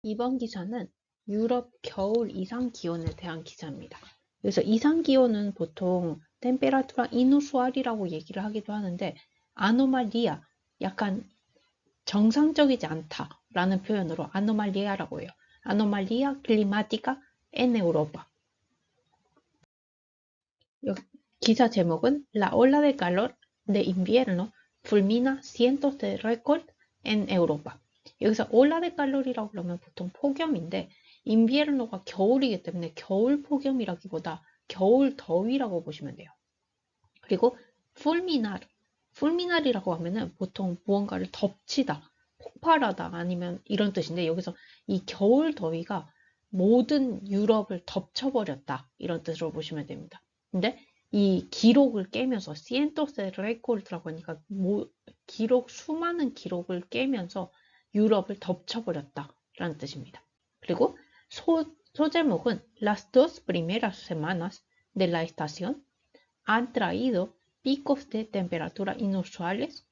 이번 기사는 유럽 겨울 이상 기온에 대한 기사입니다. 그래서 이상 기온은 보통 템페라투라 이누수알이라고 얘기를 하기도 하는데 아노말리아, 약간 정상적이지 않다라는 표현으로 아노말리아라고 해요. 아노말리아 클리마티카 en Europa. 기사 제목은 La ola de calor de invierno fulmina cientos de récords en Europa. 여기서 ola de calor이라고 그러면 보통 폭염인데 인비에르노가 겨울이기 때문에 겨울 폭염이라기보다 겨울 더위라고 보시면 돼요. 그리고 fulminar이라고 하면은 보통 무언가를 덮치다, 폭발하다 아니면 이런 뜻인데 여기서 이 겨울 더위가 모든 유럽을 덮쳐버렸다 이런 뜻으로 보시면 됩니다. 근데 이 기록을 깨면서 시엔토세 레코르드라고 하니까 수많은 기록을 깨면서 유럽을 덮쳐버렸다라는 뜻입니다. 그리고 소제목은 Las dos primeras semanas de la estación han traído picos de temperatura inusuales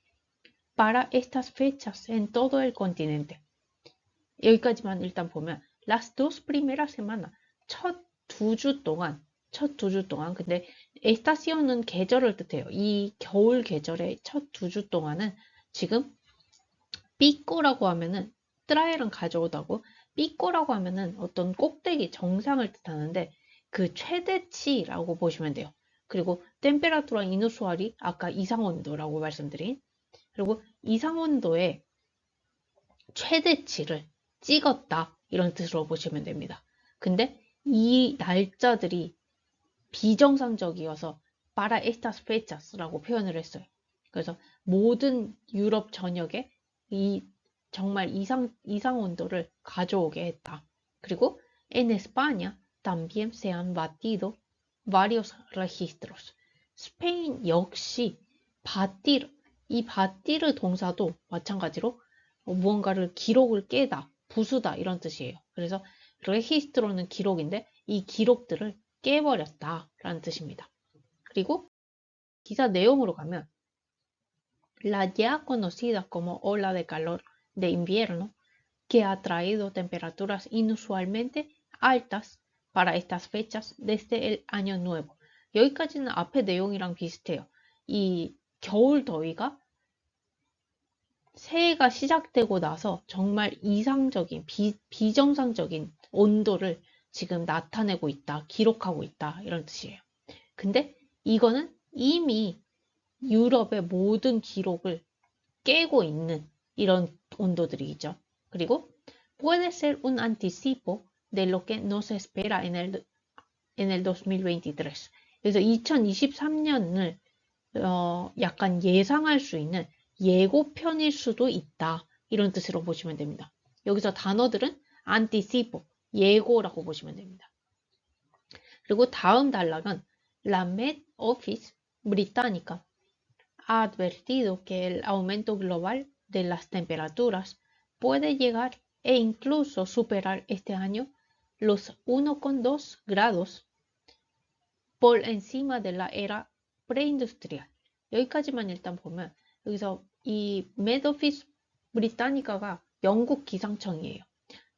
para estas fechas en todo el continente. 여기까지만 일단 보면 Las dos primeras semanas, 첫 두 주 동안, 근데 에스타시온은 계절을 뜻해요. 이 겨울 계절의 첫 두 주 동안은 지금 삐꼬라고 하면은 트라이랑 가져오다고, 삐꼬라고 하면은 어떤 꼭대기 정상을 뜻하는데 그 최대치라고 보시면 돼요. 그리고 템페라투라 이누수알이 아까 이상온도라고 말씀드린, 그리고 이상온도의 최대치를 찍었다 이런 뜻으로 보시면 됩니다. 근데 이 날짜들이 비정상적이어서 para estas fechas라고 표현을 했어요. 그래서 모든 유럽 전역에 이 정말 이상 온도를 가져오게 했다. 그리고 en España también se han batido varios registros. 스페인 역시 이 바티르 동사도 마찬가지로 무언가를 기록을 깨다, 부수다 이런 뜻이에요. 그래서 레히스트로는 기록인데 이 기록들을 깨버렸다라는 뜻입니다. 그리고 기사 내용으로 가면 La ya conocida como ola de calor de invierno que ha traído temperaturas inusualmente altas para estas fechas desde el año nuevo. 여기까지는 앞의 내용이랑 비슷해요. 이 겨울 더위가 새해가 시작되고 나서 정말 이상적인, 비정상적인 온도를 지금 나타내고 있다, 기록하고 있다, 이런 뜻이에요. 근데 이거는 이미 유럽의 모든 기록을 깨고 있는 이런 온도들이죠. 그리고 puede ser un anticipo de lo que nos espera en el 2023. 그래서 2023년을 약간 예상할 수 있는 예고편일 수도 있다. 이런 뜻으로 보시면 됩니다. 여기서 단어들은 anticipo, 예고라고 보시면 됩니다. 그리고 다음 단락은 La Met Office británica ha advertido que el aumento global de las temperaturas puede llegar e incluso superar este año los 1,2 grados por encima de la era preindustrial. 여기까지만 일단 보면 여기서 이 Met Office Britannica가 영국 기상청이에요.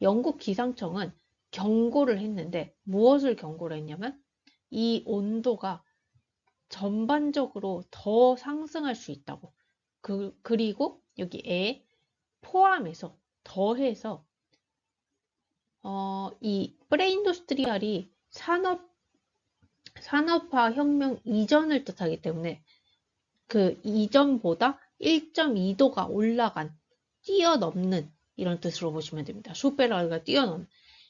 영국 기상청은 경고를 했는데 무엇을 경고를 했냐면 이 온도가 전반적으로 더 상승할 수 있다고. 그리고 여기에 포함해서 더해서 이 프레인두스트리얼이 산업화 혁명 이전을 뜻하기 때문에 그 이전보다 1.2도가 올라간, 뛰어넘는 이런 뜻으로 보시면 됩니다. 슈페라가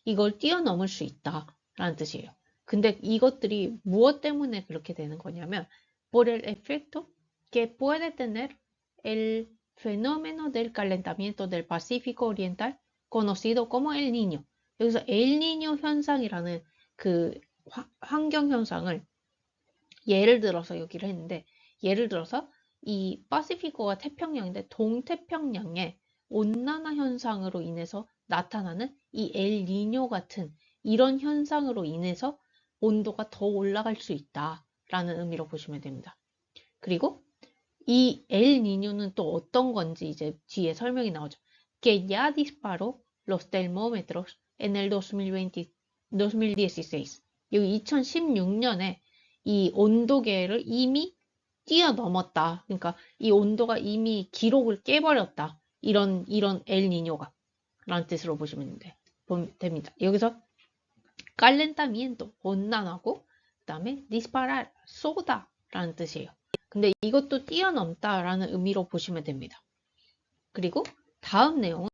이걸 뛰어넘을 수 있다라는 뜻이에요. 근데 이것들이 무엇 때문에 그렇게 되는 거냐면 por el efecto que puede tener el fenómeno del calentamiento del Pacífico Oriental conocido como el Niño. 여기서 엘 니뇨 현상이라는 그 환경 현상을 예를 들어서 여기를 했는데, 예를 들어서 이 파시피코가 태평양인데 동태평양의 온난화 현상으로 인해서 나타나는 이 엘 니뇨 같은 이런 현상으로 인해서 온도가 더 올라갈 수 있다라는 의미로 보시면 됩니다. 그리고 이 엘 니뇨는 또 어떤 건지 이제 뒤에 설명이 나오죠. Que ya disparó los termómetros en el 2016. 여기 2016년에 이 온도계를 이미 뛰어넘었다. 그러니까 이 온도가 이미 기록을 깨버렸다. 이런 엘니뇨가 라는 뜻으로 보시면 됩니다. 여기서 calentamiento, 온난하고 그다음에 disparar, 쏘다라는 뜻이에요. 근데 이것도 뛰어넘다라는 의미로 보시면 됩니다. 그리고 다음 내용은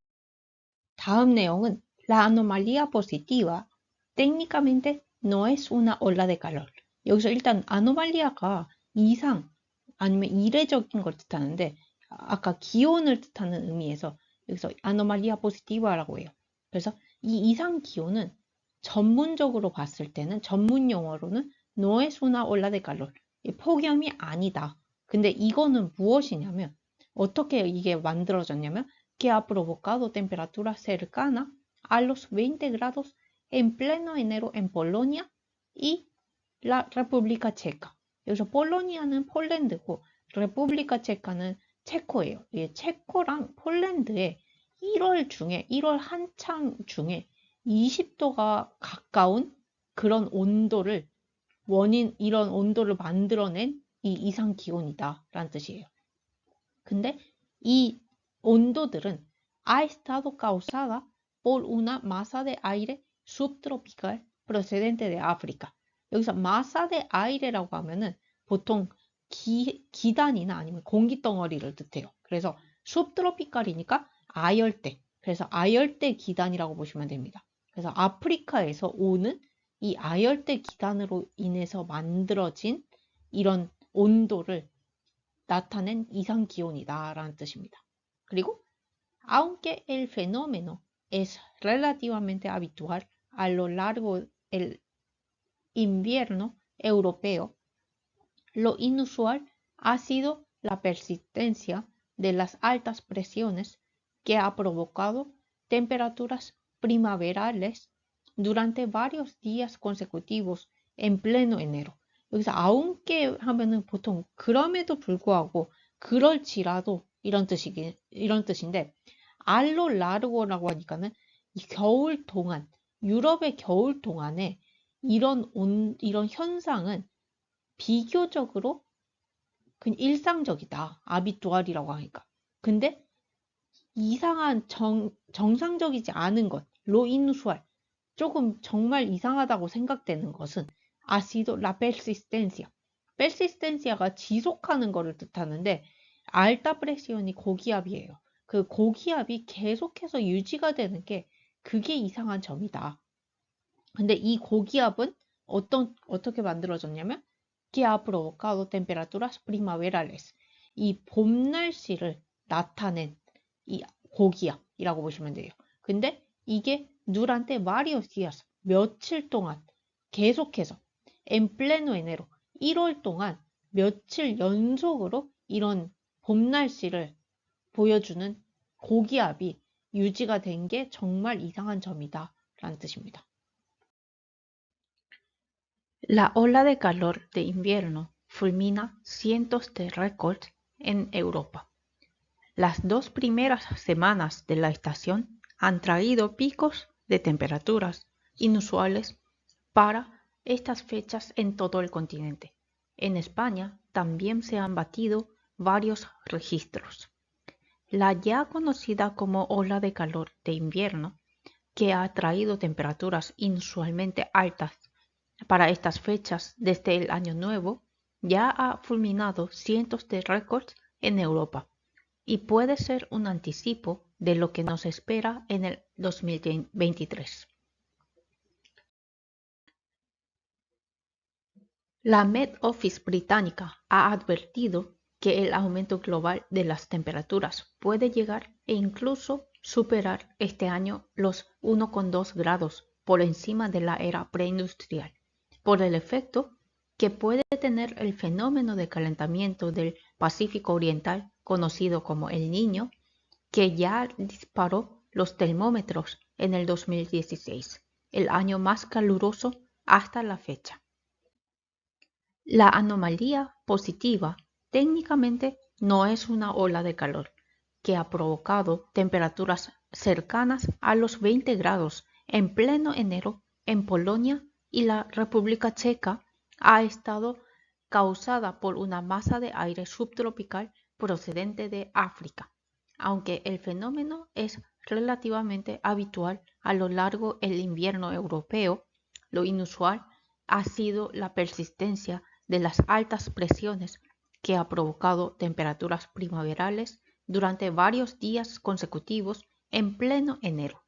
la anomalía positiva técnicamente no es una ola de calor. 여기서 일단 아노말리아가 이상 아니면 이례적인 걸 뜻하는데 아까 기온을 뜻하는 의미에서 여기서 아노말리아 포지티바라고 해요. 그래서 이 이상 기온은 전문적으로 봤을 때는 전문 용어로는 no es una ola de calor. 폭염이 아니다. 근데 이거는 무엇이냐면 어떻게 이게 만들어졌냐면 que ha provocado temperaturas cercanas a los 20 grados en pleno enero en Polonia y la República Checa. 여기서 폴로니아는 폴란드고 레publica 체카는 체코예요. 체코랑 폴란드에 1월 한창 중에 20도가 가까운 그런 온도를 이런 온도를 만들어낸 이 이상 기온이다 라는 뜻이에요. 근데 이 온도들은 ha estado causada por una masa de aire subtropical procedente de África. 여기서 masa de aire라고 하면은 보통 기단이나 아니면 공기덩어리를 뜻해요. 그래서 subtropical이니까 아열대. 그래서 아열대 기단이라고 보시면 됩니다. 그래서 아프리카에서 오는 이 아열대 기단으로 인해서 만들어진 이런 온도를 나타낸 이상 기온이다라는 뜻입니다. 그리고 aunque el fenómeno es relativamente habitual a lo largo del invierno europeo, lo inusual ha sido la persistencia de las altas presiones que ha provocado temperaturas primaverales durante varios días consecutivos en pleno enero. 여기서 aunque 하면은 보통 그럼에도 불구하고 그럴지라도 이런 뜻인데 알로 라르고라고 하니까는 이 겨울 동안 유럽의 겨울 동안에 이런 현상은 비교적으로 그냥 일상적이다. 아비뚜알이라고 하니까. 근데 이상한 정상적이지 않은 것, 로이누수알, 조금 정말 이상하다고 생각되는 것은 아시도 라 persistencia. persistencia가 지속하는 것을 뜻하는데 알타 프레시온이 고기압이에요. 그 고기압이 계속해서 유지가 되는 게 그게 이상한 점이다. 근데 이 고기압은 어떻게 만들어졌냐면 que ha provocado temperaturas primaverales. 이 봄 날씨를 나타낸 이 고기압이라고 보시면 돼요. 근데 이게 durante varios días, 며칠 동안 계속해서 en pleno enero, 1월 동안 며칠 연속으로 이런 봄 날씨를 보여주는 고기압이 유지가 된 게 정말 이상한 점이다 라는 뜻입니다. La ola de calor de invierno fulmina cientos de récords en Europa. Las 2 primeras semanas de la estación han traído picos de temperaturas inusuales para estas fechas en todo el continente. En España también se han batido varios registros. La ya conocida como ola de calor de invierno, que ha traído temperaturas inusualmente altas para estas fechas desde el Año Nuevo, ya ha fulminado cientos de récords en Europa y puede ser un anticipo de lo que nos espera en el 2023. La Met Office británica ha advertido que el aumento global de las temperaturas puede llegar e incluso superar este año los 1,2 grados por encima de la era preindustrial, por el efecto que puede tener el fenómeno de calentamiento del Pacífico Oriental, conocido como El Niño, que ya disparó los termómetros en el 2016, el año más caluroso hasta la fecha. La anomalía positiva técnicamente no es una ola de calor que ha provocado temperaturas cercanas a los 20 grados en pleno enero en Polonia y la República Checa ha estado causada por una masa de aire subtropical procedente de África, aunque el fenómeno es relativamente habitual a lo largo del invierno europeo. Lo inusual ha sido la persistencia de las altas presiones que ha provocado temperaturas primaverales durante varios días consecutivos en pleno enero.